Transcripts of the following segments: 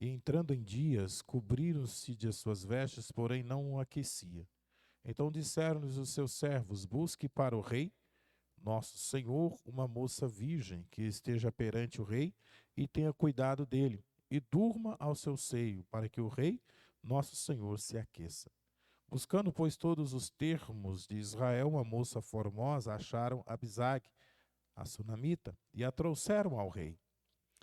E entrando em dias, cobriram-se de suas vestes, porém não o aquecia. Então disseram-lhes os seus servos: busque para o rei, nosso senhor, uma moça virgem, que esteja perante o rei e tenha cuidado dele, e durma ao seu seio, para que o rei, nosso senhor, se aqueça. Buscando, pois, todos os termos de Israel, uma moça formosa, acharam Abisag, a sunamita, e a trouxeram ao rei.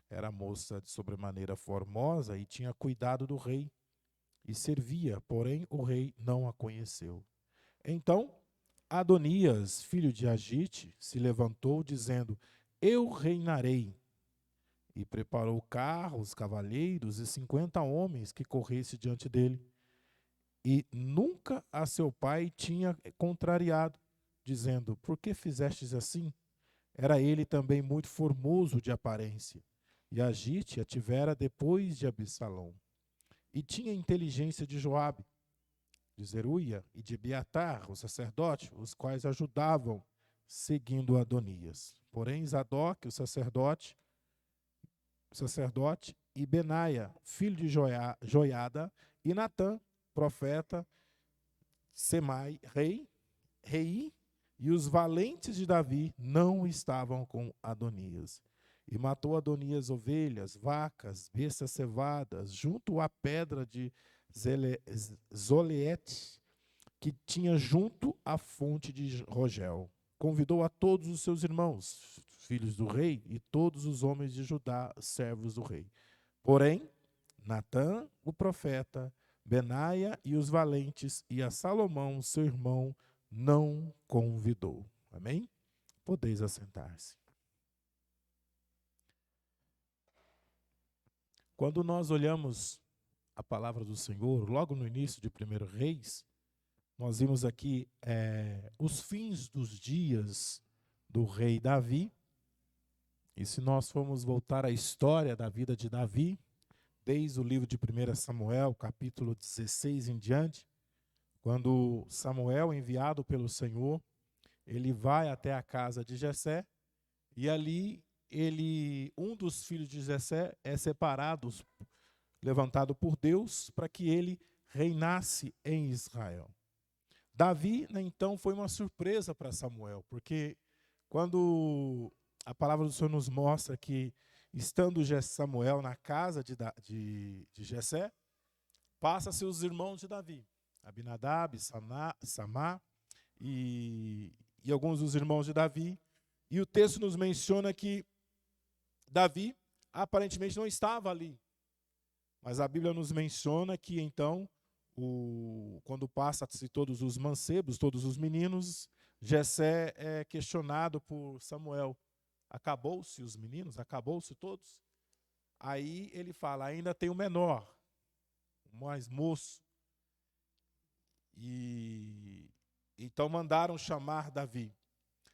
Era moça de sobremaneira formosa e tinha cuidado do rei, e servia, porém o rei não a conheceu. Então Adonias, filho de Agite, se levantou, dizendo: eu reinarei. E preparou carros, cavalheiros e 50 homens que corressem diante dele. E nunca a seu pai tinha contrariado, dizendo: por que fizestes assim? Era ele também muito formoso de aparência. E Agite a tivera depois de Absalão. E tinha inteligência de Joabe, de Zeruia e de Abiatar, o sacerdote, os quais ajudavam, seguindo Adonias. Porém, Zadok, o sacerdote, e Benaia, filho de Joiada, e Natã, profeta, Semai, rei, e os valentes de Davi não estavam com Adonias. E matou Adonias ovelhas, vacas, bestas cevadas, junto à pedra de Zoleete, que tinha junto à fonte de Rogel. Convidou a todos os seus irmãos, filhos do rei, e todos os homens de Judá, servos do rei. Porém, Natã, o profeta, Benaia e os valentes, e a Salomão, seu irmão, não convidou. Amém? Podeis assentar-se. Quando nós olhamos a palavra do Senhor, logo no início de 1 Reis, nós vimos aqui os fins dos dias do rei Davi. E se nós formos voltar à história da vida de Davi, desde o livro de 1 Samuel, capítulo 16 em diante, quando Samuel, enviado pelo Senhor, ele vai até a casa de Jessé, e ali um dos filhos de Jessé é separado, levantado por Deus, para que ele reinasse em Israel. Davi, né, então, foi uma surpresa para Samuel, porque quando a palavra do Senhor nos mostra que, estando Samuel na casa de Jessé, passa-se os irmãos de Davi, Abinadab, Samá e alguns dos irmãos de Davi, e o texto nos menciona que Davi aparentemente não estava ali, mas a Bíblia nos menciona que então, quando passa-se todos os mancebos, todos os meninos, Jessé é questionado por Samuel: acabou-se os meninos? Acabou-se todos? Aí ele fala: ainda tem o menor, o mais moço. E então mandaram chamar Davi.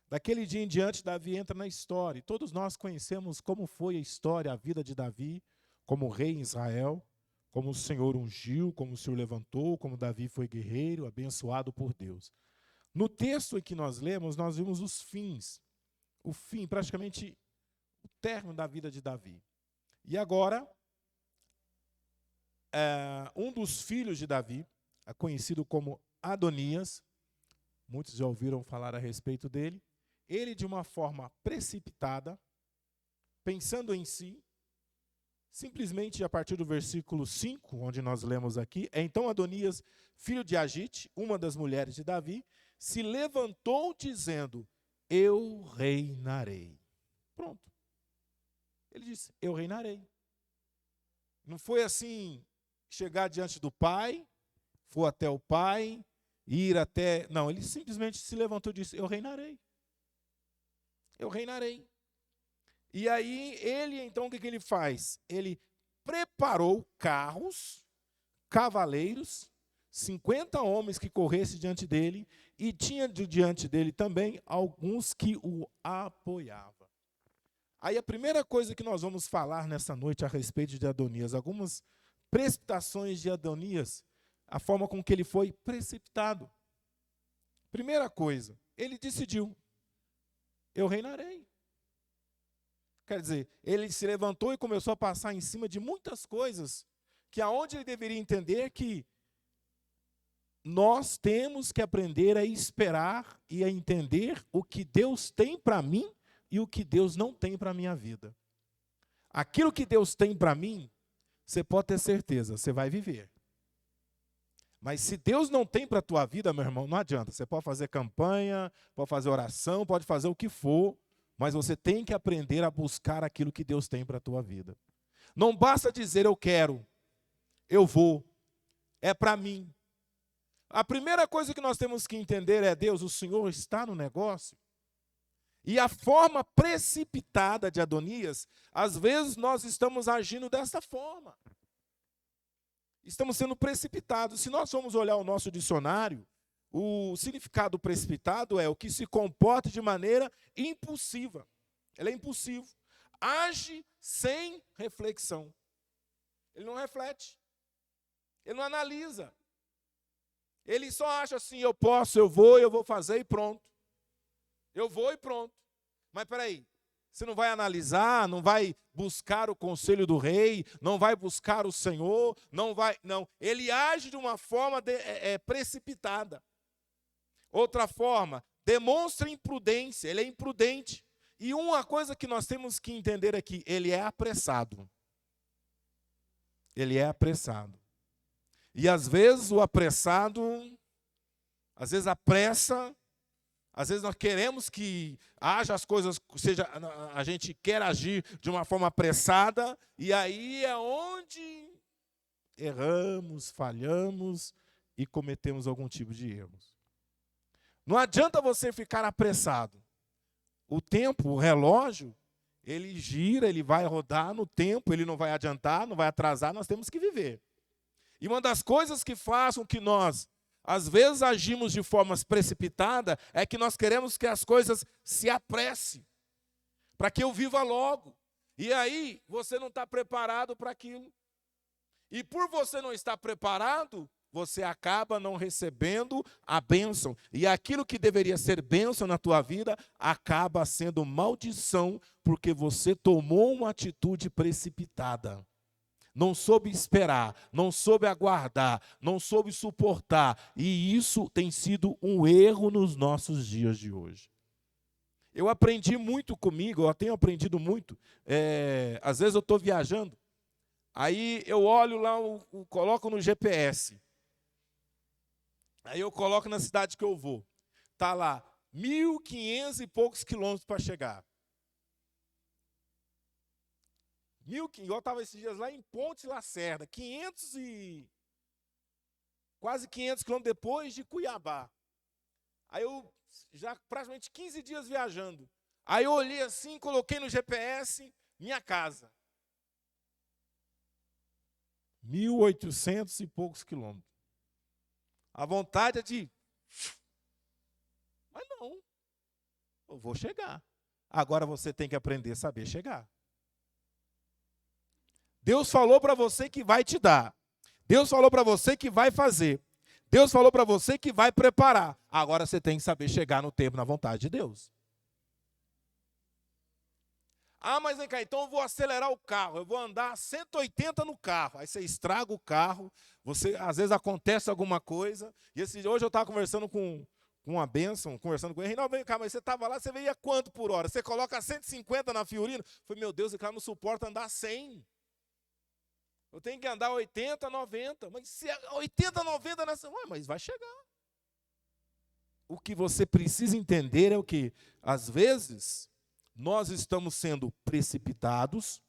Daquele dia em diante, Davi entra na história. E todos nós conhecemos como foi a história, a vida de Davi como rei em Israel, como o Senhor ungiu, como o Senhor levantou, como Davi foi guerreiro, abençoado por Deus. No texto em que nós lemos, nós vimos os fins, o fim, praticamente o término da vida de Davi. E agora, um dos filhos de Davi, conhecido como Adonias, muitos já ouviram falar a respeito dele, ele, de uma forma precipitada, pensando em si, simplesmente a partir do versículo 5, onde nós lemos aqui, então Adonias, filho de Agite, uma das mulheres de Davi, se levantou dizendo: eu reinarei. Pronto. Ele disse: eu reinarei. Não foi assim, chegar diante do pai, for até o pai, ir até... Não, ele simplesmente se levantou e disse: eu reinarei. Eu reinarei. E aí, ele, então, o que ele faz? Ele preparou carros, cavaleiros, 50 homens que corressem diante dele, e tinha diante dele também alguns que o apoiavam. Aí a primeira coisa que nós vamos falar nessa noite a respeito de Adonias, algumas precipitações de Adonias, a forma com que ele foi precipitado. Primeira coisa, ele decidiu: eu reinarei. Quer dizer, ele se levantou e começou a passar em cima de muitas coisas que aonde ele deveria entender que nós temos que aprender a esperar e a entender o que Deus tem para mim e o que Deus não tem para a minha vida. Aquilo que Deus tem para mim, você pode ter certeza, você vai viver. Mas se Deus não tem para a tua vida, meu irmão, não adianta. Você pode fazer campanha, pode fazer oração, pode fazer o que for, mas você tem que aprender a buscar aquilo que Deus tem para a tua vida. Não basta dizer eu quero, eu vou, é para mim. A primeira coisa que nós temos que entender é, Deus, o Senhor está no negócio. E a forma precipitada de Adonias, às vezes nós estamos agindo dessa forma. Estamos sendo precipitados. Se nós formos olhar o nosso dicionário, o significado precipitado é o que se comporta de maneira impulsiva. Ele é impulsivo. Age sem reflexão. Ele não reflete. Ele não analisa. Ele só acha assim, eu posso, eu vou fazer e pronto. Eu vou e pronto. Mas peraí, você não vai analisar, não vai buscar o conselho do rei, não vai buscar o Senhor, não. Ele age de uma forma precipitada. Outra forma, demonstra imprudência, ele é imprudente. E uma coisa que nós temos que entender aqui, ele é apressado. Ele é apressado. E às vezes o apressado, às vezes apressa, às vezes nós queremos que haja as coisas, seja, a gente quer agir de uma forma apressada, e aí é onde erramos, falhamos e cometemos algum tipo de erros. Não adianta você ficar apressado. O tempo, o relógio, ele gira, ele vai rodar no tempo, ele não vai adiantar, não vai atrasar, nós temos que viver. E uma das coisas que fazem que nós, às vezes, agimos de forma precipitada, é que nós queremos que as coisas se apressem, para que eu viva logo. E aí, você não está preparado para aquilo. E por você não estar preparado, você acaba não recebendo a bênção. E aquilo que deveria ser bênção na tua vida, acaba sendo maldição, porque você tomou uma atitude precipitada. Não soube esperar, não soube aguardar, não soube suportar. E isso tem sido um erro nos nossos dias de hoje. Eu aprendi muito comigo, eu tenho aprendido muito. Às vezes eu estou viajando, aí eu olho lá, coloco no GPS. Aí eu coloco na cidade que eu vou. Está lá, 1.500 e poucos quilômetros para chegar. Igual estava esses dias lá em Ponte Lacerda, quase 500 quilômetros depois de Cuiabá. Aí eu, já praticamente 15 dias viajando. Aí eu olhei assim, coloquei no GPS, minha casa. 1.800 e poucos quilômetros. A vontade é de... Mas não, eu vou chegar. Agora você tem que aprender a saber chegar. Deus falou para você que vai te dar. Deus falou para você que vai fazer. Deus falou para você que vai preparar. Agora você tem que saber chegar no tempo, na vontade de Deus. Ah, mas vem cá, então eu vou acelerar o carro. Eu vou andar 180 no carro. Aí você estraga o carro. Às vezes acontece alguma coisa. E hoje eu estava conversando com uma bênção, conversando com ele. Não, vem cá, mas você estava lá, você veia quanto por hora? Você coloca 150 na Fiorino? Eu falei, meu Deus, o cara não suporta andar 100. Eu tenho que andar 80, 90. Mas se 80, 90 nessa... mas vai chegar. O que você precisa entender é o que, às vezes, nós estamos sendo precipitados,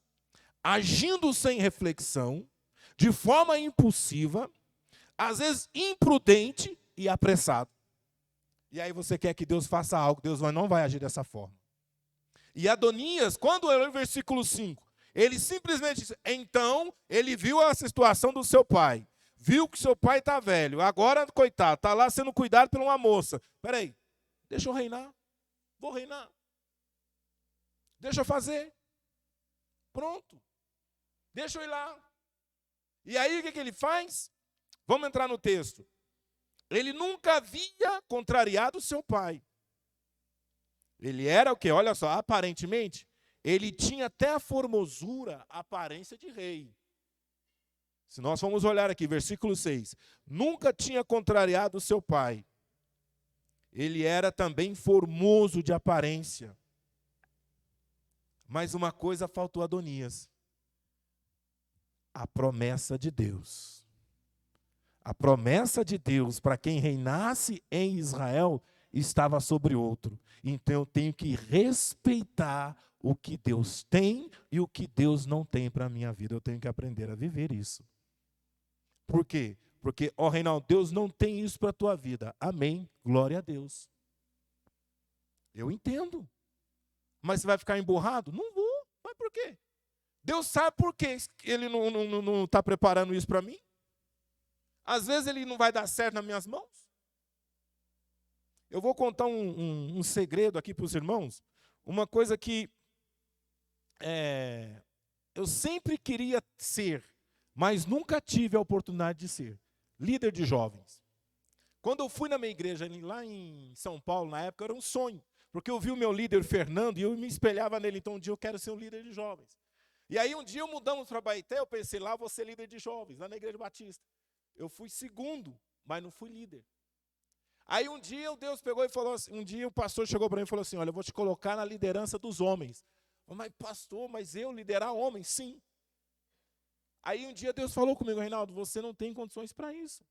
agindo sem reflexão, de forma impulsiva, às vezes imprudente e apressado. E aí você quer que Deus faça algo, Deus não vai agir dessa forma. E Adonias, quando eu leio o versículo 5, ele simplesmente disse, então ele viu a situação do seu pai, viu que seu pai está velho, agora, coitado, está lá sendo cuidado por uma moça. Espera aí, deixa eu reinar, vou reinar. Deixa eu fazer. Pronto. Deixa eu ir lá. E aí o que ele faz? Vamos entrar no texto. Ele nunca havia contrariado seu pai. Ele era o quê? Olha só, aparentemente, ele tinha até a formosura, a aparência de rei. Se nós formos olhar aqui, versículo 6. Nunca tinha contrariado seu pai. Ele era também formoso de aparência. Mas uma coisa faltou a Adonias: a promessa de Deus. A promessa de Deus para quem reinasse em Israel estava sobre outro. Então eu tenho que respeitar o que Deus tem e o que Deus não tem para a minha vida. Eu tenho que aprender a viver isso. Por quê? Porque, Reinaldo, Deus não tem isso para a tua vida. Amém. Glória a Deus. Eu entendo. Mas você vai ficar emburrado? Não vou. Mas por quê? Deus sabe por que Ele não está preparando isso para mim. Às vezes Ele não vai dar certo nas minhas mãos. Eu vou contar um segredo aqui para os irmãos. Uma coisa que eu sempre queria ser, mas nunca tive a oportunidade de ser. Líder de jovens. Quando eu fui na minha igreja, lá em São Paulo, na época, era um sonho. Porque eu vi o meu líder, Fernando, e eu me espelhava nele. Então, um dia eu quero ser um líder de jovens. E aí, um dia, mudamos para Baeté, eu pensei, lá vou ser líder de jovens, lá na Igreja Batista. Eu fui segundo, mas não fui líder. Aí, um dia, Deus pegou e falou assim, um dia o pastor chegou para mim e falou assim, olha, eu vou te colocar na liderança dos homens. Mas, pastor, mas eu liderar homens? Sim. Aí, um dia, Deus falou comigo, Reinaldo, você não tem condições para isso.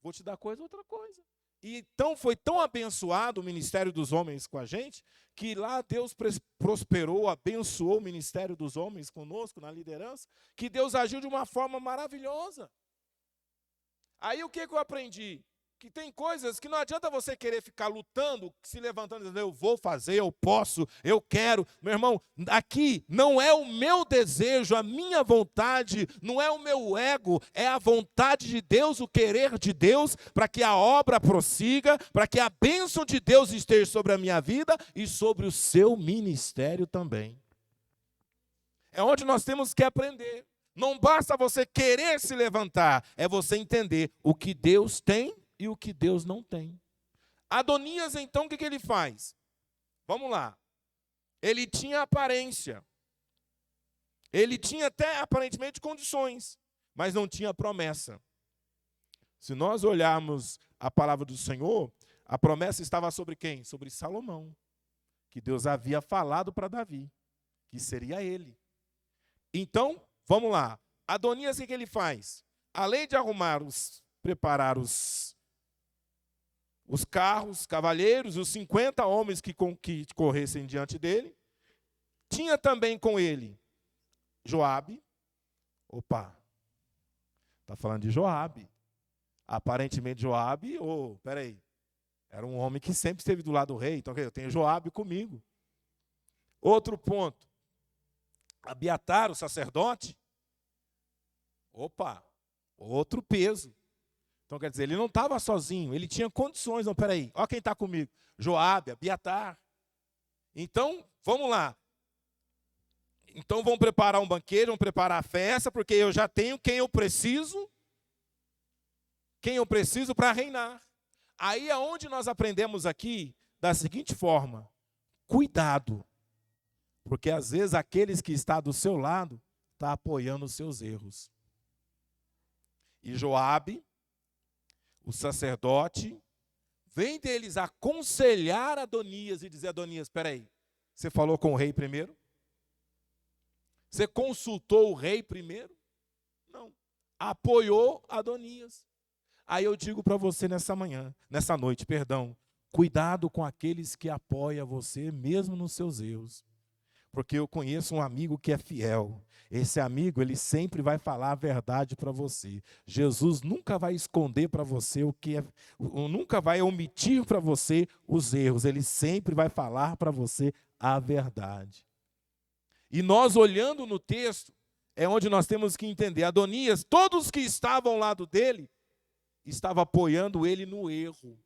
Vou te dar outra coisa. E então foi tão abençoado o ministério dos homens com a gente, que lá Deus prosperou, abençoou o ministério dos homens conosco, na liderança, que Deus agiu de uma forma maravilhosa. Aí o que eu aprendi? Que tem coisas que não adianta você querer ficar lutando, se levantando e dizendo, eu vou fazer, eu posso, eu quero. Meu irmão, aqui não é o meu desejo, a minha vontade, não é o meu ego, é a vontade de Deus, o querer de Deus, para que a obra prossiga, para que a bênção de Deus esteja sobre a minha vida e sobre o seu ministério também. É onde nós temos que aprender. Não basta você querer se levantar, é você entender o que Deus tem e o que Deus não tem. Adonias, então, o que ele faz? Vamos lá. Ele tinha aparência. Ele tinha até, aparentemente, condições, mas não tinha promessa. Se nós olharmos a palavra do Senhor, a promessa estava sobre quem? Sobre Salomão, que Deus havia falado para Davi, que seria ele. Então, vamos lá. Adonias, o que ele faz? Além de preparar os carros, cavaleiros, os 50 homens que corressem diante dele. Tinha também com ele Joabe. Opa, está falando de Joabe. Aparentemente Joabe, peraí, era um homem que sempre esteve do lado do rei, então eu tenho Joabe comigo. Outro ponto, Abiatar, o sacerdote. Opa, outro peso. Então, quer dizer, ele não estava sozinho, ele tinha condições. Não, peraí, olha quem está comigo. Joabe, Abiatar. Então, vamos lá. Então, vamos preparar um banquete, vamos preparar a festa, porque eu já tenho quem eu preciso para reinar. Aí é onde nós aprendemos aqui da seguinte forma: cuidado, porque às vezes aqueles que estão do seu lado estão apoiando os seus erros. E Joabe, o sacerdote, vem deles aconselhar Adonias e dizer, Adonias, espera aí, você falou com o rei primeiro? Você consultou o rei primeiro? Não. Apoiou Adonias. Aí eu digo para você nessa noite, cuidado com aqueles que apoiam você mesmo nos seus erros. Porque eu conheço um amigo que é fiel. Esse amigo, ele sempre vai falar a verdade para você. Jesus nunca vai esconder para você nunca vai omitir para você os erros. Ele sempre vai falar para você a verdade. E nós, olhando no texto, é onde nós temos que entender. Adonias, todos que estavam ao lado dele, estavam apoiando ele no erro.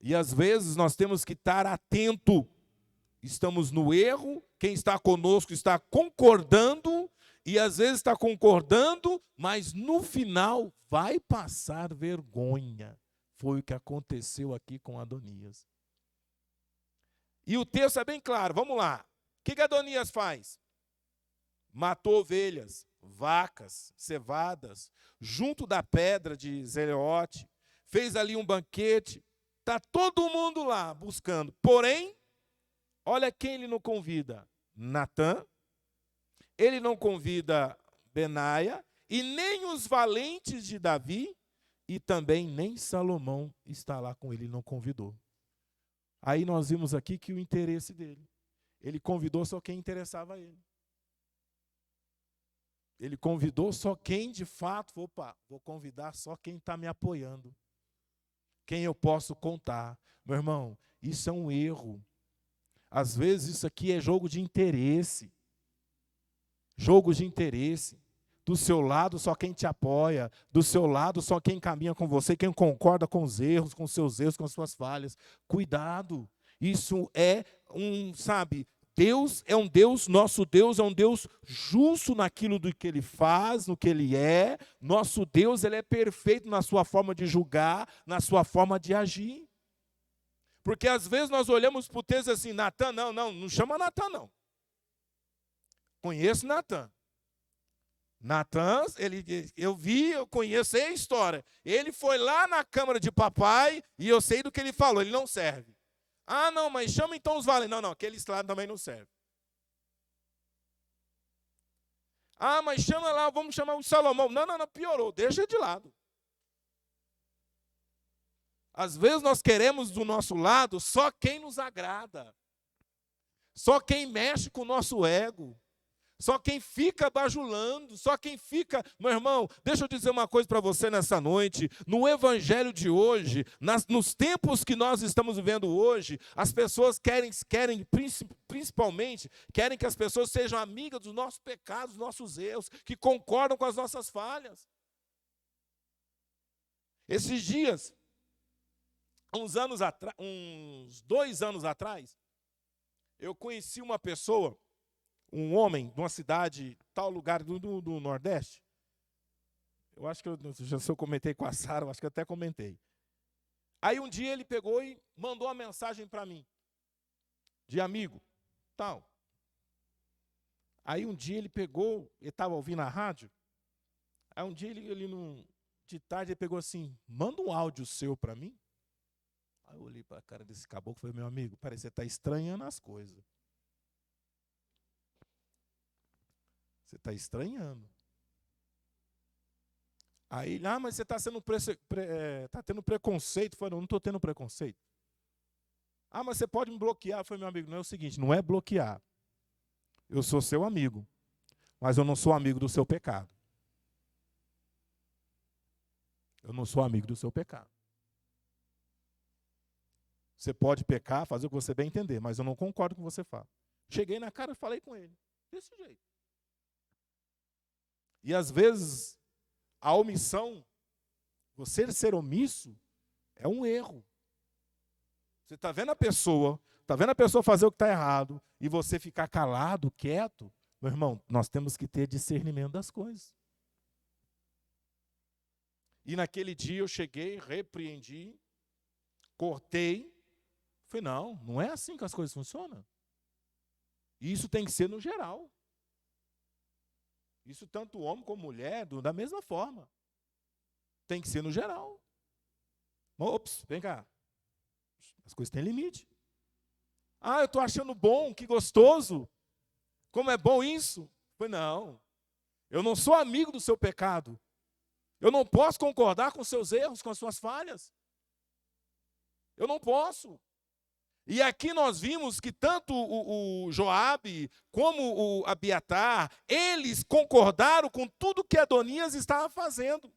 E às vezes nós temos que estar atento. Estamos no erro, quem está conosco está concordando, e às vezes está concordando, mas no final vai passar vergonha. Foi o que aconteceu aqui com Adonias. E o texto é bem claro, vamos lá. O que Adonias faz? Matou ovelhas, vacas, cevadas, junto da pedra de Zeleote, fez ali um banquete, está todo mundo lá buscando. Porém, olha quem ele não convida: Natã, ele não convida Benaia, e nem os valentes de Davi, e também nem Salomão está lá com ele, não convidou. Aí nós vimos aqui que o interesse dele, ele convidou só quem interessava a ele. Ele convidou só quem de fato, opa, vou convidar só quem está me apoiando, quem eu posso contar. Meu irmão, isso é um erro. Às vezes isso aqui é jogo de interesse. Jogo de interesse. Do seu lado só quem te apoia, do seu lado só quem caminha com você, quem concorda com os erros, com os seus erros, com as suas falhas. Cuidado. Isso é Deus é um Deus, nosso Deus é um Deus justo naquilo do que Ele faz, no que Ele é. Nosso Deus, Ele é perfeito na sua forma de julgar, na sua forma de agir. Porque às vezes nós olhamos para o texto assim: Natã, não chama Natã não. Conheço Natã. Natã, eu conheço a história. Ele foi lá na câmara de papai e eu sei do que ele falou, ele não serve. Ah, não, mas chama então os valentes. Não, aqueles lá também não servem. Ah, mas chama lá, vamos chamar o Salomão. Não, piorou, deixa de lado. Às vezes nós queremos do nosso lado só quem nos agrada. Só quem mexe com o nosso ego. Só quem fica bajulando, só quem fica... Meu irmão, deixa eu dizer uma coisa para você nessa noite. No evangelho de hoje, nos tempos que nós estamos vivendo hoje, as pessoas principalmente, querem que as pessoas sejam amigas dos nossos pecados, dos nossos erros, que concordam com as nossas falhas. Esses dias, uns 2 anos atrás, eu conheci uma pessoa, um homem de uma cidade, tal lugar do Nordeste. Eu acho que se eu comentei com a Sara, eu acho que eu até comentei. Aí um dia ele pegou e mandou uma mensagem para mim, de amigo, tal. Aí um dia ele pegou, ele estava ouvindo a rádio, aí um dia de tarde ele pegou assim: manda um áudio seu para mim. Aí eu olhei para a cara desse caboclo e falei: meu amigo, parece que você está estranhando as coisas. Você está estranhando. Aí, mas você está tendo preconceito. Eu falei: não estou tendo preconceito. Ah, mas você pode me bloquear. Eu falei: meu amigo, não é o seguinte, não é bloquear. Eu sou seu amigo, mas eu não sou amigo do seu pecado. Eu não sou amigo do seu pecado. Você pode pecar, fazer o que você bem entender, mas eu não concordo com o que você fala. Cheguei na cara e falei com ele, desse jeito. E às vezes, a omissão, você ser omisso, é um erro. Você está vendo a pessoa fazer o que está errado, e você ficar calado, quieto. Meu irmão, nós temos que ter discernimento das coisas. E naquele dia eu cheguei, repreendi, cortei. Falei: não é assim que as coisas funcionam. E isso tem que ser no geral. Isso tanto homem como mulher, da mesma forma. Tem que ser no geral. Ops, vem cá. As coisas têm limite. Ah, eu estou achando bom, que gostoso. Como é bom isso? Não. Eu não sou amigo do seu pecado. Eu não posso concordar com os seus erros, com as suas falhas. Eu não posso. E aqui nós vimos que tanto o Joabe como o Abiatar, eles concordaram com tudo que Adonias estava fazendo.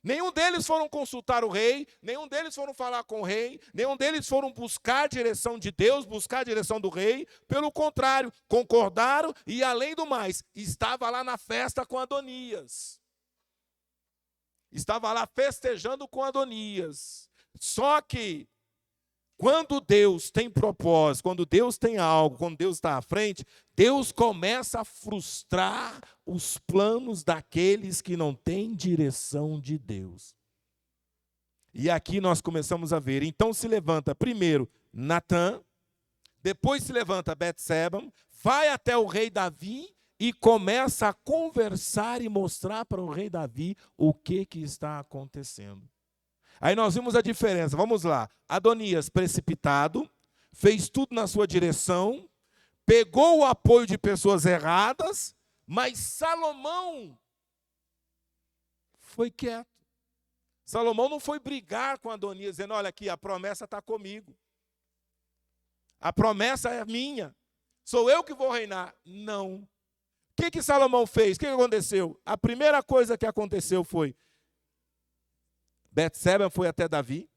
Nenhum deles foram consultar o rei, nenhum deles foram falar com o rei, nenhum deles foram buscar a direção de Deus, buscar a direção do rei. Pelo contrário, concordaram e, além do mais, estava lá na festa com Adonias. Estava lá festejando com Adonias. Só que, quando Deus tem propósito, quando Deus tem algo, quando Deus está à frente, Deus começa a frustrar os planos daqueles que não têm direção de Deus. E aqui nós começamos a ver. Então se levanta primeiro Natã, depois se levanta Betseba, vai até o rei Davi e começa a conversar e mostrar para o rei Davi o que está acontecendo. Aí nós vimos a diferença. Vamos lá. Adonias, precipitado, fez tudo na sua direção, pegou o apoio de pessoas erradas, mas Salomão foi quieto. Salomão não foi brigar com Adonias, dizendo, olha aqui, a promessa está comigo. A promessa é minha. Sou eu que vou reinar. Não. O que Salomão fez? O que aconteceu? A primeira coisa que aconteceu foi, Betseba foi até Davi,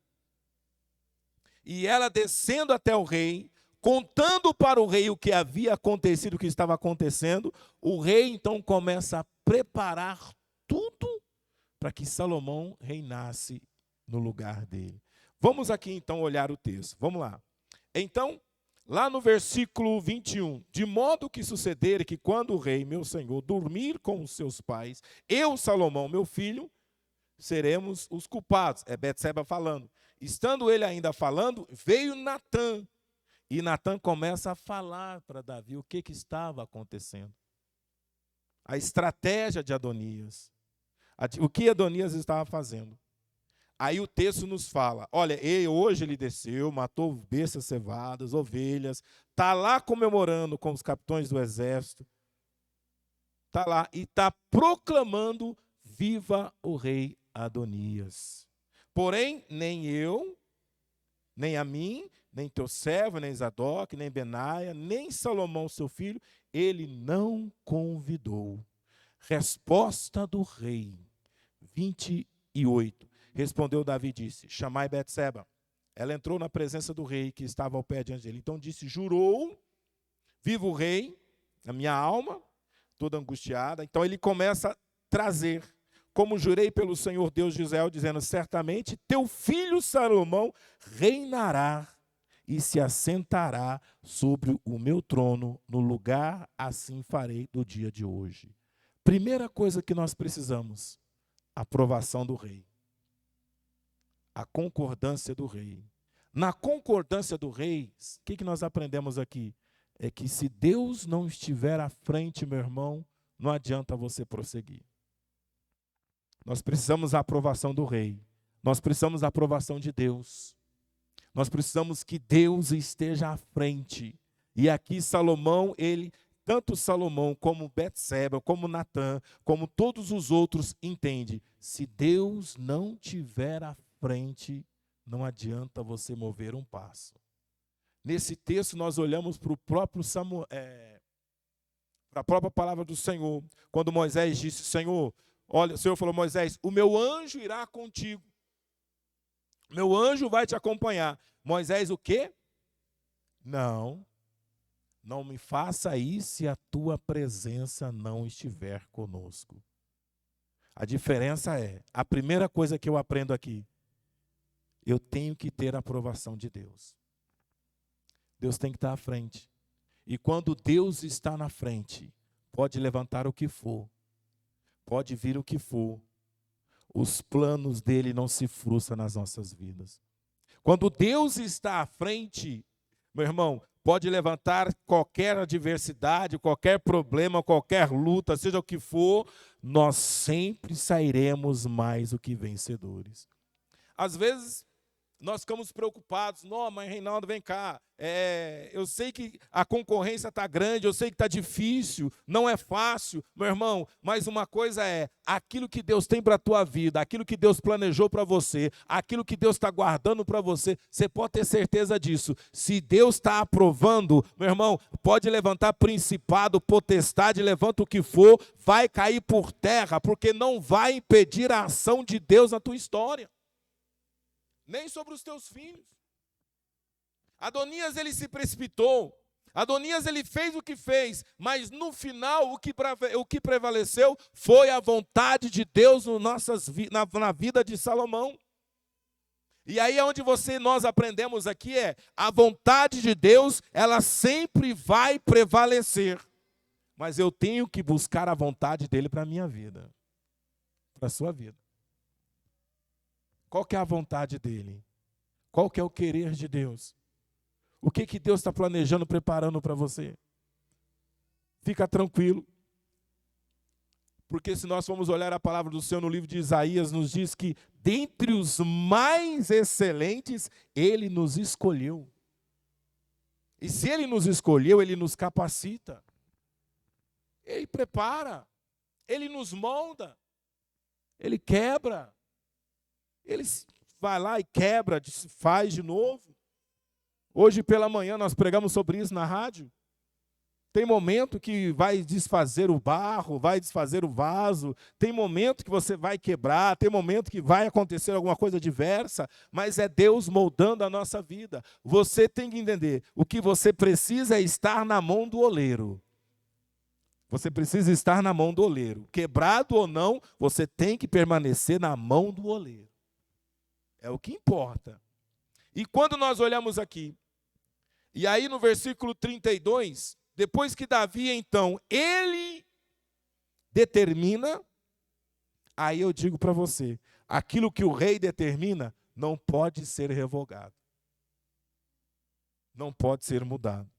e ela descendo até o rei, contando para o rei o que havia acontecido, o que estava acontecendo, o rei então começa a preparar tudo para que Salomão reinasse no lugar dele. Vamos aqui então olhar o texto. Vamos lá. Então, lá no versículo 21, de modo que suceder que quando o rei, meu senhor, dormir com os seus pais, eu, Salomão, meu filho, seremos os culpados. É Betseba falando. Estando ele ainda falando, veio Natã. E Natã começa a falar para Davi o que estava acontecendo. A estratégia de Adonias. O que Adonias estava fazendo. Aí o texto nos fala, olha, hoje ele desceu, matou bestas cevadas, ovelhas, está lá comemorando com os capitães do exército, está lá e está proclamando, viva o rei Adonias. Porém, nem eu, nem a mim, nem teu servo, nem Zadok, nem Benaia, nem Salomão, seu filho, ele não convidou. Resposta do rei, 28. Respondeu Davi e disse, chamai Betseba. Ela entrou na presença do rei, que estava ao pé diante dele. Então disse, jurou, viva o rei, a minha alma, toda angustiada. Então ele começa a trazer, como jurei pelo Senhor Deus de Israel, dizendo, certamente teu filho Salomão reinará e se assentará sobre o meu trono, no lugar assim farei do dia de hoje. Primeira coisa que nós precisamos, aprovação do rei. A concordância do rei. Na concordância do rei, o que nós aprendemos aqui? É que se Deus não estiver à frente, meu irmão, não adianta você prosseguir. Nós precisamos da aprovação do rei. Nós precisamos da aprovação de Deus. Nós precisamos que Deus esteja à frente. E aqui Salomão, tanto Salomão como Betseba, como Natã, como todos os outros, entende. Se Deus não tiver à frente, não adianta você mover um passo. Nesse texto nós olhamos para o próprio Samuel, para a própria palavra do Senhor, quando Moisés disse, Senhor, olha, o Senhor falou, Moisés, o meu anjo irá contigo. Meu anjo vai te acompanhar. Moisés, o quê? Não me faça isso se a tua presença não estiver conosco. A diferença é, a primeira coisa que eu aprendo aqui, eu tenho que ter a aprovação de Deus. Deus tem que estar à frente. E quando Deus está na frente, pode levantar o que for, pode vir o que for, os planos dele não se frustram nas nossas vidas. Quando Deus está à frente, meu irmão, pode levantar qualquer adversidade, qualquer problema, qualquer luta, seja o que for, nós sempre sairemos mais do que vencedores. Às vezes, nós ficamos preocupados, não, mas Reinaldo, vem cá, eu sei que a concorrência está grande, eu sei que está difícil, não é fácil, meu irmão, mas uma coisa é, aquilo que Deus tem para a tua vida, aquilo que Deus planejou para você, aquilo que Deus está guardando para você, você pode ter certeza disso. Se Deus está aprovando, meu irmão, pode levantar principado, potestade, levanta o que for, vai cair por terra, porque não vai impedir a ação de Deus na tua história. Nem sobre os teus filhos. Adonias, ele se precipitou. Adonias, ele fez o que fez, mas no final o que prevaleceu foi a vontade de Deus na vida de Salomão. E aí é onde nós aprendemos aqui a vontade de Deus, ela sempre vai prevalecer. Mas eu tenho que buscar a vontade dele para a minha vida, para a sua vida. Qual que é a vontade dele? Qual que é o querer de Deus? O que Deus está planejando, preparando para você? Fica tranquilo. Porque se nós formos olhar a palavra do Senhor no livro de Isaías, nos diz que dentre os mais excelentes, Ele nos escolheu. E se Ele nos escolheu, Ele nos capacita. Ele prepara. Ele nos molda. Ele quebra. Ele vai lá e quebra, faz de novo. Hoje pela manhã nós pregamos sobre isso na rádio. Tem momento que vai desfazer o barro, vai desfazer o vaso. Tem momento que você vai quebrar, tem momento que vai acontecer alguma coisa diversa, mas é Deus moldando a nossa vida. Você tem que entender, o que você precisa é estar na mão do oleiro. Você precisa estar na mão do oleiro. Quebrado ou não, você tem que permanecer na mão do oleiro. É o que importa. E quando nós olhamos aqui, e aí no versículo 32, depois que Davi, então, ele determina, aí eu digo para você, aquilo que o rei determina não pode ser revogado. Não pode ser mudado.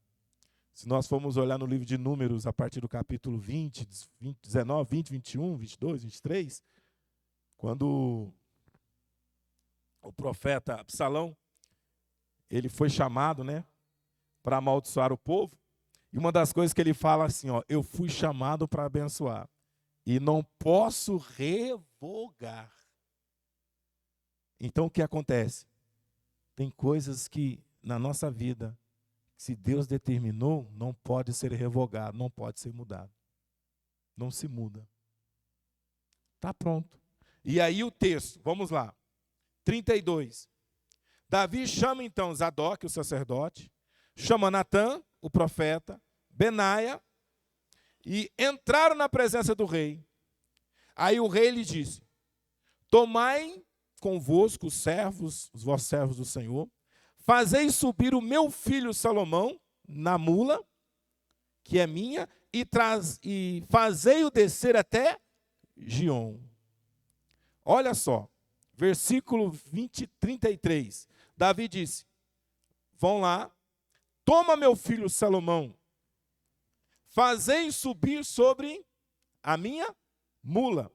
Se nós formos olhar no livro de Números, a partir do capítulo 20, 19, 20, 21, 22, 23, quando o profeta Absalão, ele foi chamado, né, para amaldiçoar o povo, e uma das coisas que ele fala assim, ó, eu fui chamado para abençoar e não posso revogar. Então o que acontece? Tem coisas que na nossa vida, se Deus determinou, não pode ser revogado, não pode ser mudado. Não se muda. Está pronto. E aí o texto, vamos lá. 32. Davi chama então Zadok, o sacerdote, chama Natã, o profeta, Benaia, e entraram na presença do rei. Aí o rei lhe disse, tomai convosco os vossos servos do Senhor, fazei subir o meu filho Salomão na mula, que é minha, e fazei-o descer até Giom. Olha só, versículo 33, Davi disse, vão lá, toma meu filho Salomão, fazei subir sobre a minha mula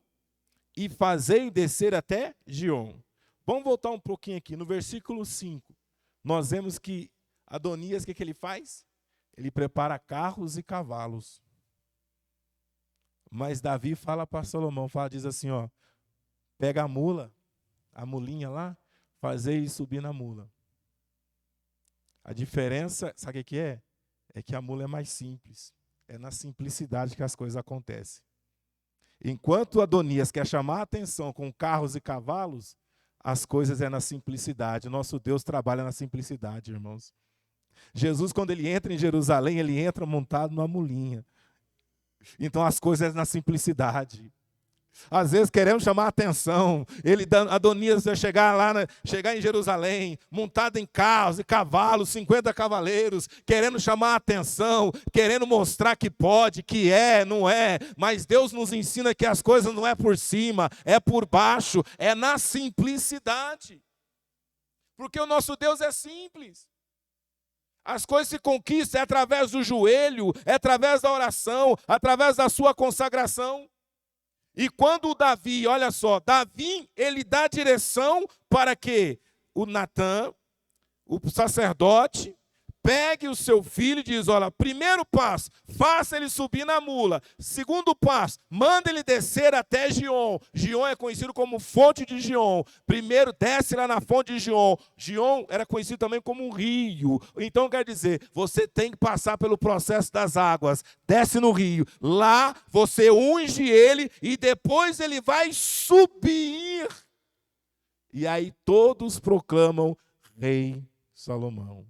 e fazei descer até Giom. Vamos voltar um pouquinho aqui. No versículo 5, nós vemos que Adonias, o que ele faz? Ele prepara carros e cavalos. Mas Davi fala para Salomão, diz assim, ó, pega a mula, a mulinha lá, fazei subir na mula. A diferença, sabe o que é? É que a mula é mais simples. É na simplicidade que as coisas acontecem. Enquanto Adonias quer chamar a atenção com carros e cavalos, as coisas é na simplicidade. Nosso Deus trabalha na simplicidade, irmãos. Jesus, quando ele entra em Jerusalém, ele entra montado numa mulinha. Então as coisas é na simplicidade. Às vezes queremos chamar a atenção. Adonias vai chegar em Jerusalém, montado em carros e cavalos, 50 cavaleiros, querendo chamar a atenção, querendo mostrar que pode, que é, não é. Mas Deus nos ensina que as coisas não é por cima, é por baixo, é na simplicidade. Porque o nosso Deus é simples. As coisas se conquistam através do joelho, é através da oração, através da sua consagração. E quando o Davi, olha só, Davi, ele dá direção para que o Natã, o sacerdote, pegue o seu filho e diz, olha, primeiro passo, faça ele subir na mula. Segundo passo, manda ele descer até Giom. Giom é conhecido como fonte de Giom. Primeiro, desce lá na fonte de Giom. Giom era conhecido também como um rio. Então, quer dizer, você tem que passar pelo processo das águas. Desce no rio. Lá, você unge ele e depois ele vai subir. E aí todos proclamam Rei Salomão.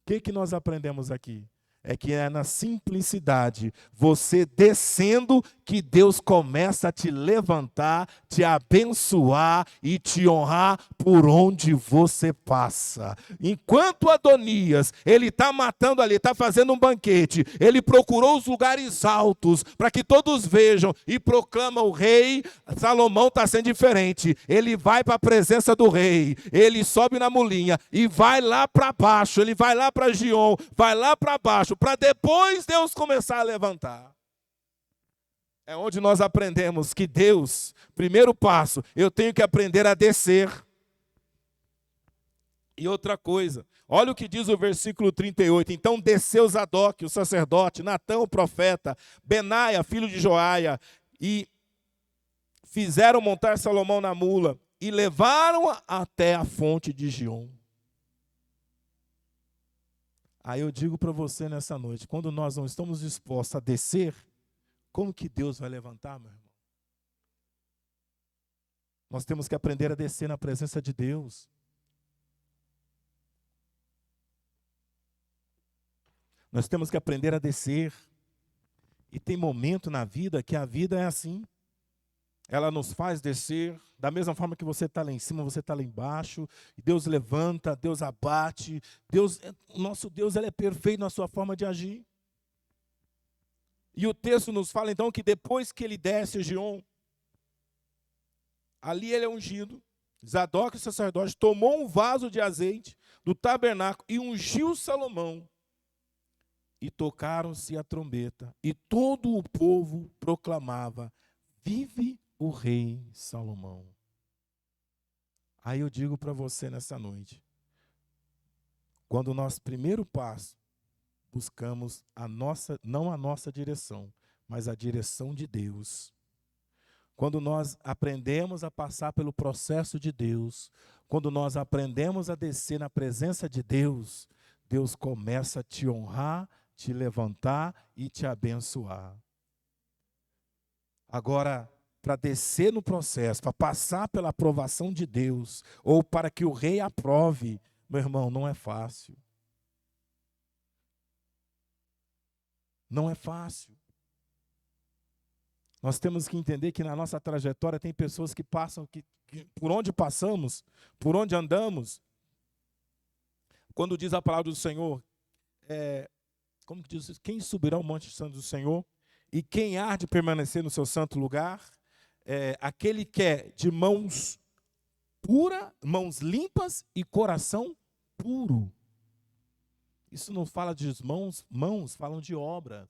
O que nós aprendemos aqui? É que é na simplicidade, você descendo, que Deus começa a te levantar, te abençoar e te honrar por onde você passa. Enquanto Adonias, ele está matando ali, está fazendo um banquete, ele procurou os lugares altos para que todos vejam e proclamam o rei. Salomão está sendo diferente, ele vai para a presença do rei, ele sobe na mulinha e vai lá para baixo, ele vai lá para Giom, vai lá para baixo, para depois Deus começar a levantar. É onde nós aprendemos que Deus, primeiro passo, eu tenho que aprender a descer. E outra coisa, olha o que diz o versículo 38. Então desceu Zadok, o sacerdote, Natã, o profeta, Benaia, filho de Joaia, e fizeram montar Salomão na mula, e levaram até a fonte de Giom. Aí eu digo para você nessa noite, quando nós não estamos dispostos a descer, como que Deus vai levantar, meu irmão? Nós temos que aprender a descer na presença de Deus. Nós temos que aprender a descer. E tem momento na vida que a vida é assim. Ela nos faz descer, da mesma forma que você está lá em cima, você está lá embaixo. E Deus levanta, Deus abate. O nosso Deus, ele é perfeito na sua forma de agir. E o texto nos fala então que depois que ele desce Giom, ali ele é ungido. Zadok, o sacerdote, tomou um vaso de azeite do tabernáculo e ungiu Salomão. E tocaram-se a trombeta, e todo o povo proclamava: vive o rei Salomão. Aí eu digo para você nessa noite, quando nós, primeiro passo, buscamos não a nossa direção, mas a direção de Deus. Quando nós aprendemos a passar pelo processo de Deus, quando nós aprendemos a descer na presença de Deus, Deus começa a te honrar, te levantar e te abençoar. Agora, para descer no processo, para passar pela aprovação de Deus, ou para que o rei aprove, meu irmão, não é fácil. Não é fácil. Nós temos que entender que na nossa trajetória tem pessoas que passam, que por onde passamos, por onde andamos, quando diz a palavra do Senhor, como que diz? Quem subirá ao monte santo do Senhor? E quem há de permanecer no seu santo lugar? Aquele que é de mãos puras, mãos limpas e coração puro. Isso não fala de mãos falam de obras.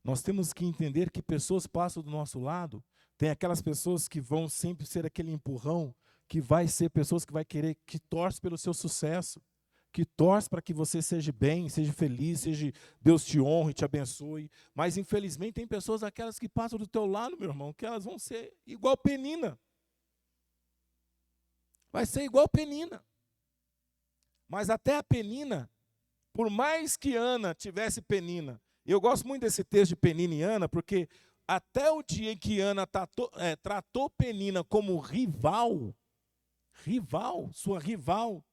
Nós temos que entender que pessoas passam do nosso lado, tem aquelas pessoas que vão sempre ser aquele empurrão, que vai ser pessoas que vai querer, que torce pelo seu sucesso, que torce para que você seja bem, seja feliz, Deus te honre, te abençoe. Mas, infelizmente, tem pessoas aquelas que passam do teu lado, meu irmão, que elas vão ser igual Penina. Vai ser igual Penina. Mas até a Penina, por mais que Ana tivesse Penina, eu gosto muito desse texto de Penina e Ana, porque até o dia em que Ana tratou Penina como sua rival,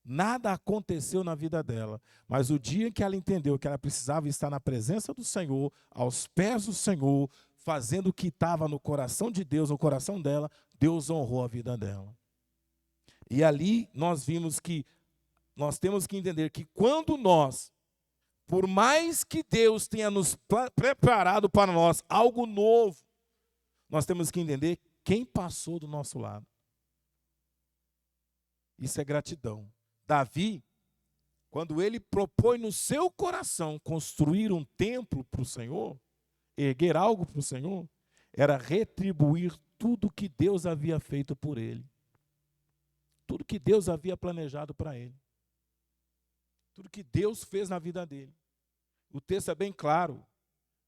nada aconteceu na vida dela. Mas o dia em que ela entendeu que ela precisava estar na presença do Senhor, aos pés do Senhor, fazendo o que estava no coração de Deus, no coração dela, Deus honrou a vida dela. E ali nós vimos que nós temos que entender que quando nós, por mais que Deus tenha nos preparado para nós algo novo, nós temos que entender quem passou do nosso lado. Isso é gratidão. Davi, quando ele propõe no seu coração construir um templo para o Senhor, erguer algo para o Senhor, era retribuir tudo que Deus havia feito por ele. Tudo que Deus havia planejado para ele. Tudo que Deus fez na vida dele. O texto é bem claro,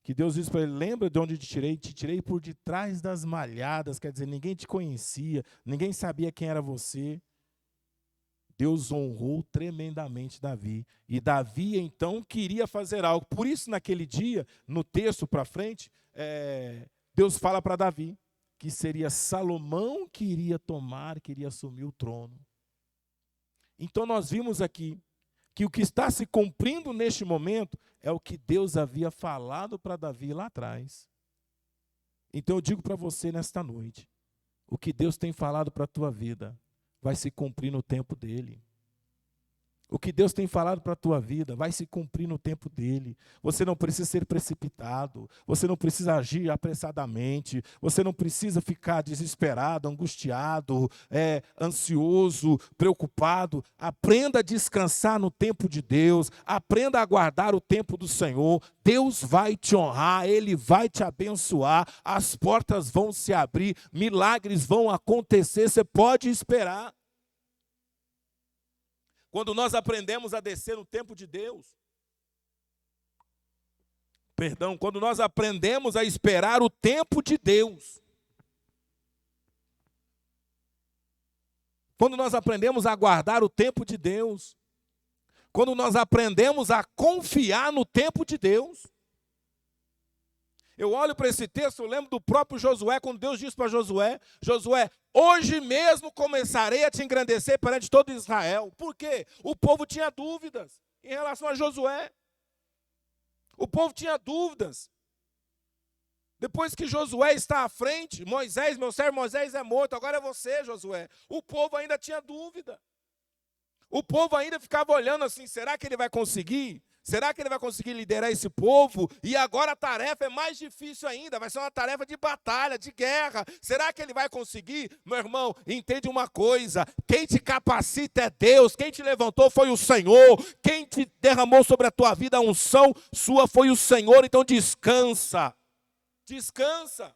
que Deus diz para ele: lembra de onde te tirei por detrás das malhadas, quer dizer, ninguém te conhecia, ninguém sabia quem era você. Deus honrou tremendamente Davi. E Davi, então, queria fazer algo. Por isso, naquele dia, no texto para frente, Deus fala para Davi que seria Salomão que iria assumir o trono. Então, nós vimos aqui que o que está se cumprindo neste momento é o que Deus havia falado para Davi lá atrás. Então, eu digo para você nesta noite, o que Deus tem falado para a tua vida vai se cumprir no tempo dele. O que Deus tem falado para a tua vida vai se cumprir no tempo dele. Você não precisa ser precipitado, você não precisa agir apressadamente, você não precisa ficar desesperado, angustiado, ansioso, preocupado. Aprenda a descansar no tempo de Deus, aprenda a aguardar o tempo do Senhor. Deus vai te honrar, Ele vai te abençoar, as portas vão se abrir, milagres vão acontecer, você pode esperar. Quando nós aprendemos a descer no tempo de Deus, quando nós aprendemos a esperar o tempo de Deus, quando nós aprendemos a aguardar o tempo de Deus, quando nós aprendemos a confiar no tempo de Deus. Eu olho para esse texto, eu lembro do próprio Josué, quando Deus disse para Josué, Josué, hoje mesmo começarei a te engrandecer perante todo Israel. Por quê? O povo tinha dúvidas em relação a Josué. O povo tinha dúvidas. Depois que Josué está à frente, Moisés, meu servo Moisés é morto, agora é você, Josué. O povo ainda tinha dúvida. O povo ainda ficava olhando assim, será que ele vai conseguir? Será que ele vai conseguir liderar esse povo? E agora a tarefa é mais difícil ainda, vai ser uma tarefa de batalha, de guerra. Será que ele vai conseguir? Meu irmão, entende uma coisa, quem te capacita é Deus, quem te levantou foi o Senhor, quem te derramou sobre a tua vida a unção sua foi o Senhor, então descansa, descansa.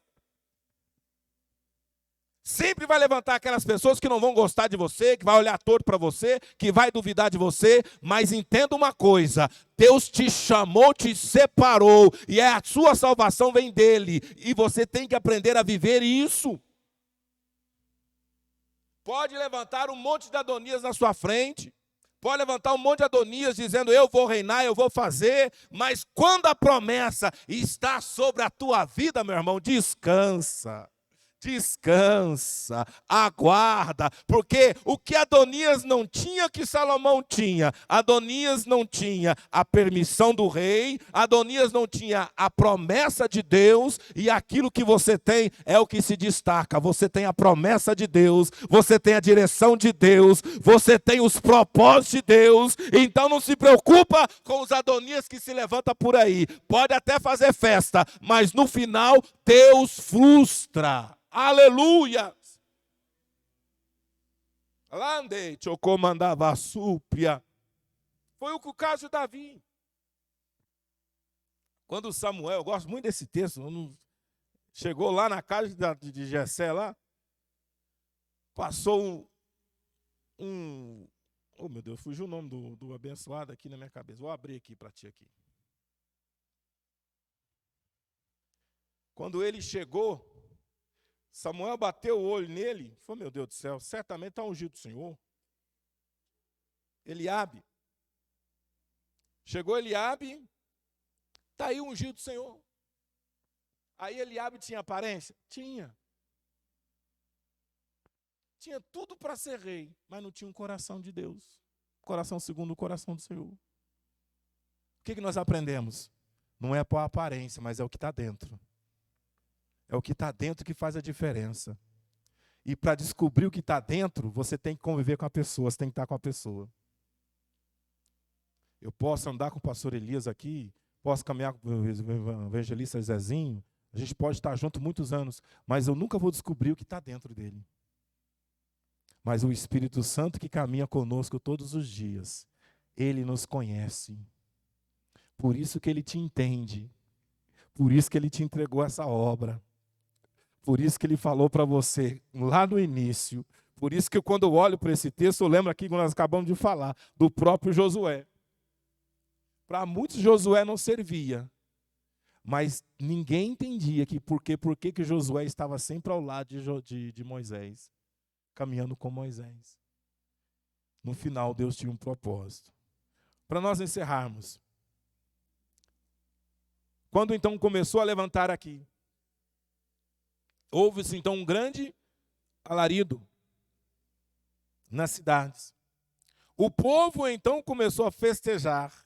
Sempre vai levantar aquelas pessoas que não vão gostar de você, que vai olhar torto para você, que vai duvidar de você, mas entenda uma coisa, Deus te chamou, te separou, e a sua salvação vem dele, e você tem que aprender a viver isso. Pode levantar um monte de Adonias na sua frente, pode levantar um monte de Adonias dizendo, eu vou reinar, eu vou fazer, mas quando a promessa está sobre a tua vida, meu irmão, descansa. Descansa, aguarda, porque o que Adonias não tinha, que Salomão tinha. Adonias não tinha a permissão do rei, Adonias não tinha a promessa de Deus, e aquilo que você tem é o que se destaca. Você tem a promessa de Deus, você tem a direção de Deus, você tem os propósitos de Deus, então não se preocupa com os Adonias que se levantam por aí. Pode até fazer festa, mas no final Deus frustra. Aleluia! Lande, chocou, mandava a súplia. Foi o caso de Davi. Quando Samuel, eu gosto muito desse texto, chegou lá na casa de Jessé lá, passou oh meu Deus, fugiu o nome do abençoado aqui na minha cabeça. Vou abrir aqui para ti aqui. Quando ele chegou, Samuel bateu o olho nele, falou, meu Deus do céu, certamente está ungido do Senhor. Eliabe. Chegou Eliabe, está aí o ungido do Senhor. Aí Eliabe tinha aparência? Tinha. Tinha tudo para ser rei, mas não tinha um coração de Deus. Coração segundo o coração do Senhor. O que nós aprendemos? Não é por aparência, mas é o que está dentro. É o que está dentro que faz a diferença. E para descobrir o que está dentro, você tem que conviver com a pessoa, você tem que estar com a pessoa. Eu posso andar com o pastor Elias aqui, posso caminhar com o evangelista Zezinho, a gente pode estar junto muitos anos, mas eu nunca vou descobrir o que está dentro dele. Mas o Espírito Santo que caminha conosco todos os dias, ele nos conhece. Por isso que ele te entende. Por isso que ele te entregou essa obra. Por isso que ele falou para você lá no início. Por isso que quando eu olho para esse texto, eu lembro aqui que nós acabamos de falar, do próprio Josué. Para muitos Josué não servia. Mas ninguém entendia por que Josué estava sempre ao lado de Moisés. Caminhando com Moisés. No final, Deus tinha um propósito. Para nós encerrarmos. Quando então começou a levantar aqui, houve-se então um grande alarido nas cidades. O povo então começou a festejar.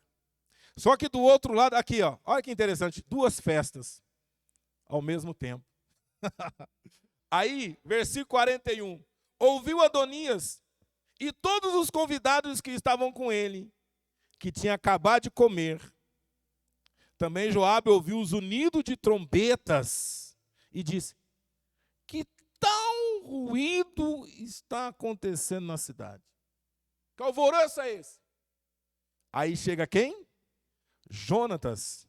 Só que do outro lado, aqui, ó, olha que interessante, duas festas ao mesmo tempo. Aí, versículo 41. Ouviu Adonias E todos os convidados que estavam com ele, que tinha acabado de comer, também Joabe ouviu os unidos de trombetas e disse: que tal ruído está acontecendo na cidade? Que alvoroço é esse? Aí chega quem? Jonatas,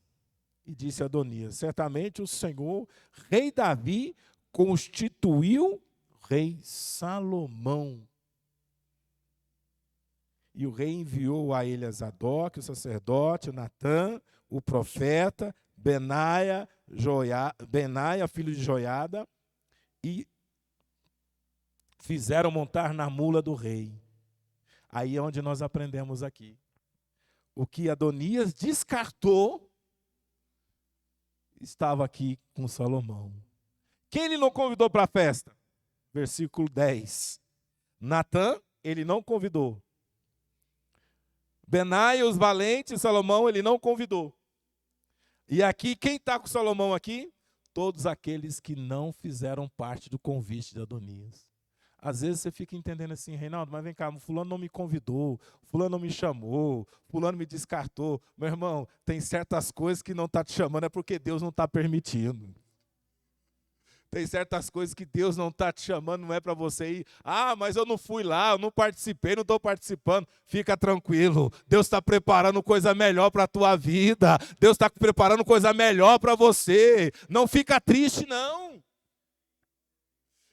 e disse a Adonias: certamente o Senhor, rei Davi, constituiu rei Salomão. E o rei enviou a ele a Zadok, o sacerdote, Natã, o profeta, Benaia, filho de Joiada, e fizeram montar na mula do rei. Aí é onde nós aprendemos aqui. O que Adonias descartou estava aqui com Salomão. Quem ele não convidou para a festa? Versículo 10. Natã, ele não convidou. Benaia, os valentes, Salomão, ele não convidou. E aqui, quem está com Salomão aqui? Todos aqueles que não fizeram parte do convite de Adonias. Às vezes você fica entendendo assim: Reinaldo, mas vem cá, fulano não me convidou, fulano não me chamou, fulano me descartou. Meu irmão, tem certas coisas que não está te chamando, é porque Deus não está permitindo. Tem certas coisas que Deus não está te chamando, não é para você ir. Ah, mas eu não fui lá, eu não participei, não estou participando. Fica tranquilo, Deus está preparando coisa melhor para a tua vida. Deus está preparando coisa melhor para você. Não fica triste, não.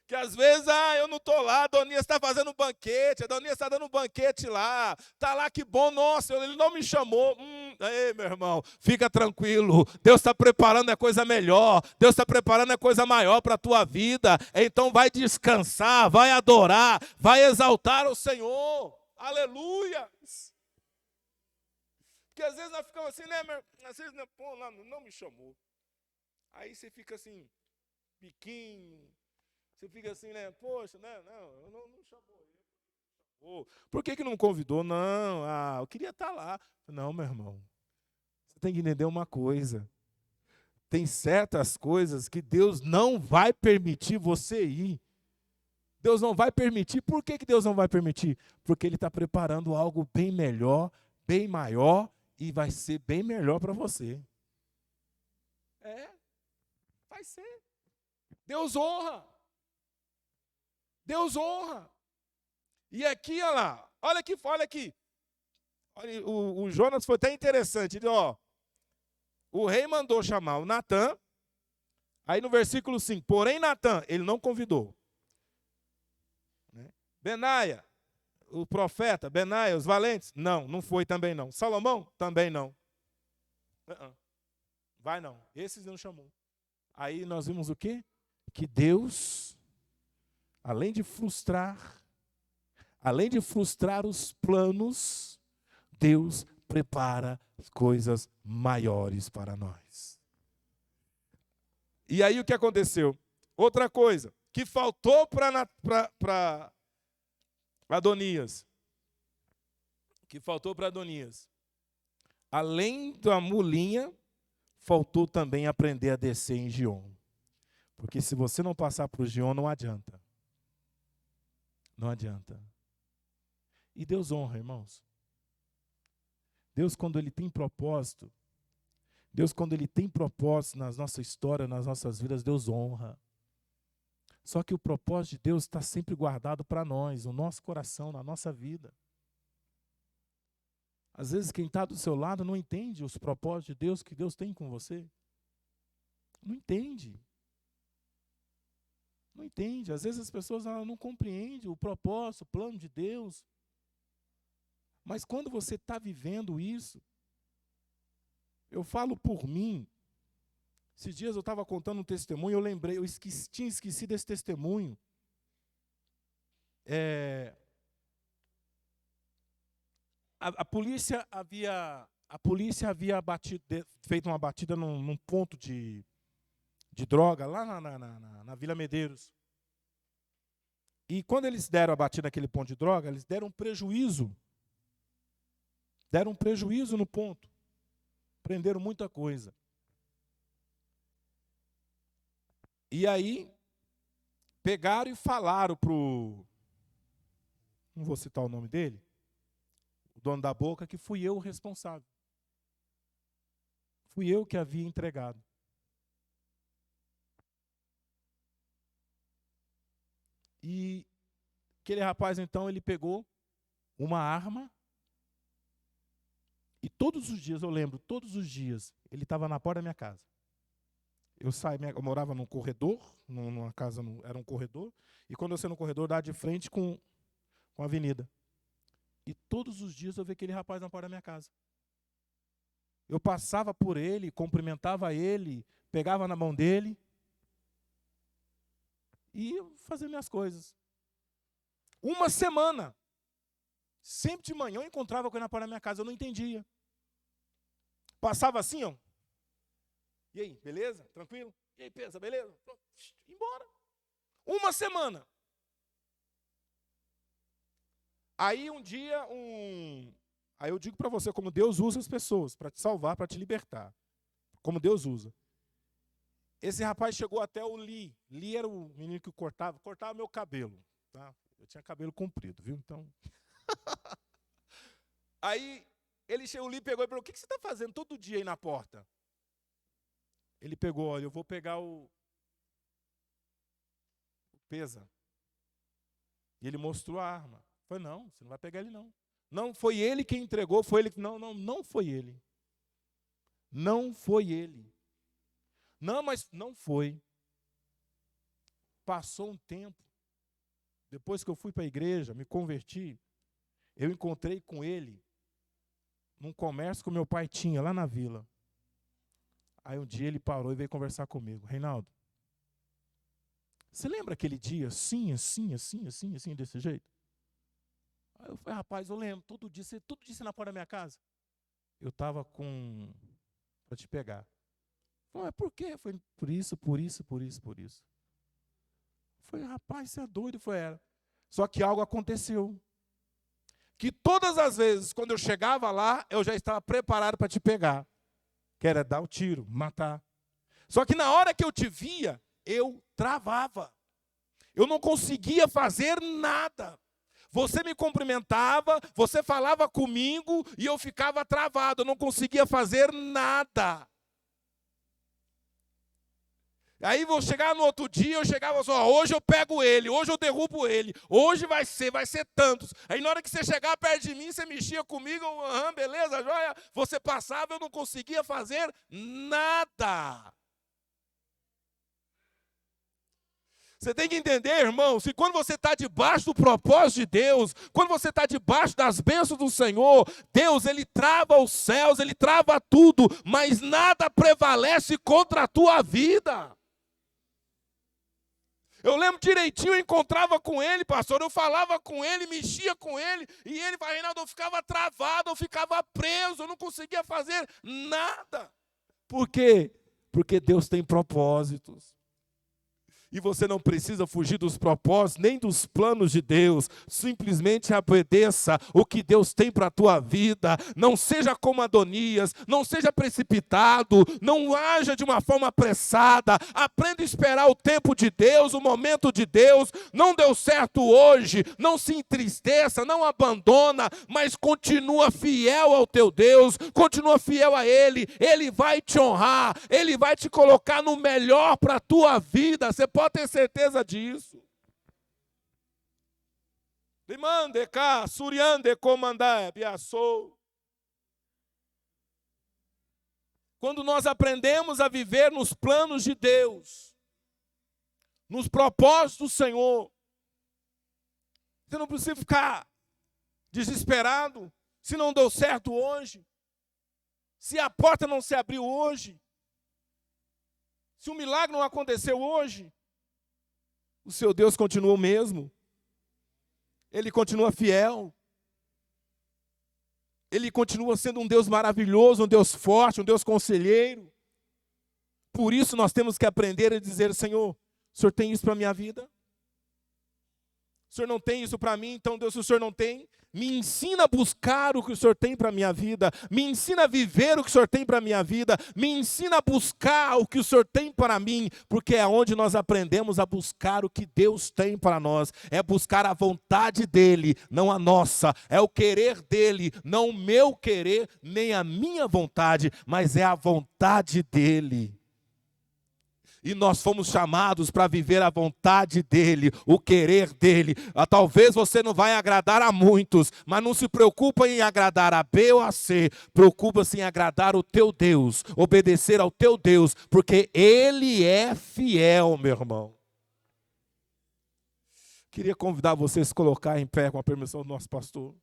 Que às vezes, eu não estou lá, a Adonias está fazendo um banquete, a Adonias está dando um banquete lá, está lá, que bom, nossa, ele não me chamou. Ei, meu irmão, fica tranquilo, Deus está preparando a coisa melhor, Deus está preparando a coisa maior para a tua vida, então vai descansar, vai adorar, vai exaltar o Senhor, aleluia. Porque às vezes nós ficamos assim, né, às vezes, pô, não me chamou, aí você fica assim, biquinho. Você fica assim, né? Poxa, não chamou. Por que não convidou? Não, eu queria estar lá. Não, meu irmão. Você tem que entender uma coisa. Tem certas coisas que Deus não vai permitir você ir. Deus não vai permitir. Por que Deus não vai permitir? Porque Ele está preparando algo bem melhor, bem maior, e vai ser bem melhor para você. Vai ser. Deus honra. Deus honra. E aqui, olha lá, olha aqui. Olha, o Jonas foi até interessante. Ele, o rei mandou chamar o Natã. Aí no versículo 5, porém Natã, ele não convidou. Benaia, o profeta, Benaia, os valentes, não foi também não. Salomão, também não. Vai não, esses não chamou. Aí nós vimos o quê? Que Deus, além de frustrar os planos, Deus prepara coisas maiores para nós. E aí o que aconteceu? Outra coisa, que faltou para Adonias. Além da mulinha, faltou também aprender a descer em Gion. Porque se você não passar por Gion, não adianta. Não adianta. E Deus honra, irmãos. Deus, quando Ele tem propósito, na nossa história, nas nossas vidas, Deus honra. Só que o propósito de Deus está sempre guardado para nós, no nosso coração, na nossa vida. Às vezes quem está do seu lado não entende os propósitos de Deus que Deus tem com você. Não entende. Não entende. Às vezes as pessoas não compreendem o propósito, o plano de Deus. Mas quando você está vivendo isso, eu falo por mim. Esses dias eu estava contando um testemunho, eu lembrei, tinha esquecido esse testemunho. A polícia havia feito uma batida num ponto de droga, lá na Vila Medeiros. E quando eles deram a batida naquele ponto de droga, eles deram um prejuízo. Deram um prejuízo no ponto. Prenderam muita coisa. E aí, pegaram e falaram não vou citar o nome dele, o dono da boca, que fui eu o responsável. Fui eu que havia entregado. E aquele rapaz, então, ele pegou uma arma e todos os dias, eu lembro, todos os dias, ele estava na porta da minha casa. Eu morava num corredor, numa casa, era um corredor, e quando eu saía no corredor, dava de frente com a avenida. E todos os dias eu via aquele rapaz na porta da minha casa. Eu passava por ele, cumprimentava ele, pegava na mão dele e fazia minhas coisas. Uma semana, sempre de manhã eu encontrava com ele na porta da minha casa, eu não entendia. Passava assim, ó. E aí, beleza? Tranquilo? E aí, pensa, beleza? Pronto, embora. Uma semana. Aí um dia, aí eu digo para você como Deus usa as pessoas para te salvar, para te libertar. Como Deus usa. Esse rapaz chegou até o Li. Li era o menino que cortava meu cabelo. Tá? Eu tinha cabelo comprido, viu? Então. Aí o Li pegou e falou: o que você está fazendo todo dia aí na porta? Ele pegou, olha, eu vou pegar o pesa. E ele mostrou a arma. Eu falei, não, você não vai pegar ele não. Não foi ele quem entregou, foi ele que... Não foi ele. Não foi ele. Não, mas não foi. Passou um tempo. Depois que eu fui para a igreja, me converti, eu encontrei com ele num comércio que o meu pai tinha lá na vila. Aí um dia ele parou e veio conversar comigo. Reinaldo, você lembra aquele dia assim, desse jeito? Aí eu falei, rapaz, eu lembro, todo dia você na porta da minha casa. Eu estava para te pegar. Eu falei, por quê? Foi por isso. Eu falei, rapaz, você é doido? Foi ela. Só que algo aconteceu. Que todas as vezes, quando eu chegava lá, eu já estava preparado para te pegar. Que era dar o tiro, matar. Só que na hora que eu te via, eu travava. Eu não conseguia fazer nada. Você me cumprimentava, você falava comigo e eu ficava travado. Eu não conseguia fazer nada. Aí vou chegar no outro dia, eu chegava assim, hoje eu pego ele, hoje eu derrubo ele, hoje vai ser tantos. Aí na hora que você chegar perto de mim, você mexia comigo, beleza, joia? Você passava, eu não conseguia fazer nada. Você tem que entender, irmão, se quando você está debaixo do propósito de Deus, quando você está debaixo das bênçãos do Senhor, Deus, Ele trava os céus, Ele trava tudo, mas nada prevalece contra a tua vida. Eu lembro direitinho, eu encontrava com ele, pastor, eu falava com ele, mexia com ele, e ele falava, Reinaldo, eu ficava travado, eu ficava preso, eu não conseguia fazer nada. Por quê? Porque Deus tem propósitos. E você não precisa fugir dos propósitos, nem dos planos de Deus. Simplesmente obedeça o que Deus tem para a tua vida. Não seja como Adonias, não seja precipitado, não haja de uma forma apressada. Aprenda a esperar o tempo de Deus, o momento de Deus. Não deu certo hoje, não se entristeça, não abandona, mas continua fiel ao teu Deus, continua fiel a Ele. Ele vai te honrar, Ele vai te colocar no melhor para a tua vida. Você pode ter certeza disso. Demande cá, suriande comandar, biaçou. Quando nós aprendemos a viver nos planos de Deus, nos propósitos do Senhor, você não precisa ficar desesperado se não deu certo hoje, se a porta não se abriu hoje, se o milagre não aconteceu hoje. O seu Deus continua o mesmo. Ele continua fiel. Ele continua sendo um Deus maravilhoso, um Deus forte, um Deus conselheiro. Por isso nós temos que aprender a dizer, Senhor, o Senhor tem isso para a minha vida? O O Senhor não tem isso para mim, então Deus, se o Senhor não tem, me ensina a buscar o que o Senhor tem para a minha vida, me ensina a viver o que o Senhor tem para a minha vida, me ensina a buscar o que o Senhor tem para mim, porque é onde nós aprendemos a buscar o que Deus tem para nós, é buscar a vontade dEle, não a nossa, é o querer dEle, não o meu querer, nem a minha vontade, mas é a vontade dEle. E nós fomos chamados para viver a vontade dEle, o querer dEle. Talvez você não vai agradar a muitos, mas não se preocupa em agradar a B ou a C. Preocupa-se em agradar o teu Deus, obedecer ao teu Deus, porque Ele é fiel, meu irmão. Queria convidar você a se colocar em pé com a permissão do nosso pastor.